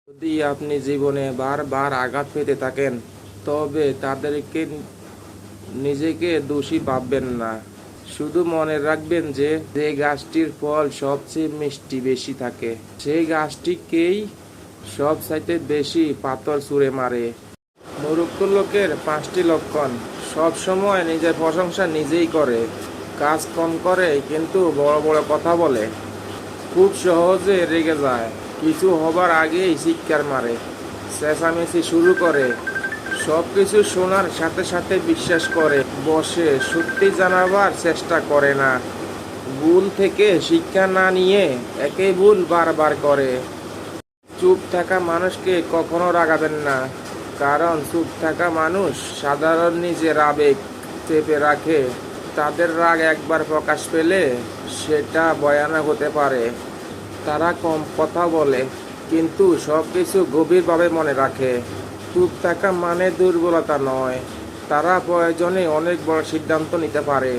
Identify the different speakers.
Speaker 1: যদি আপনি জীবনে বারবার আঘাত পেতে থাকেন, তবে তাদেরকে নিজেকে দোষী ভাববেন না। শুধু মনে রাখবেন যে যে গাছটির ফল সবচেয়ে মিষ্টি বেশি থাকে, সেই গাছটিকেই সবচাইতে বেশি পাথর ছুঁড়ে মারে। মূর্খ লোকের 5টি লক্ষণ: সব সময় নিজের প্রশংসা নিজেই করে, কাজ কম করে কিন্তু বড় বড় কথা বলে, খুব সহজে রেগে যায়, কিছু হবার আগেই চিৎকার মারে, চেঁচামেচি শুরু করে, সব কিছু শোনার সাথে সাথে বিশ্বাস করে বসে, সত্যি জানাবার চেষ্টা করে না, ভুল থেকে শিক্ষা না নিয়ে একই ভুল বারবার করে। চুপ থাকা মানুষকে কখনো রাগাবেন না, কারণ চুপ থাকা মানুষ সাধারণ নিজের আবেগ চেপে রাখে। তাদের রাগ একবার প্রকাশ পেলে সেটা ভয়ানক হতে পারে। তারা কম কথা বলে, কিন্তু সব কিছু গভীরভাবে মনে রাখে। চুপ থাকা মানে দুর্বলতা নয়, তারা প্রয়োজনে অনেক বড় সিদ্ধান্ত নিতে পারে।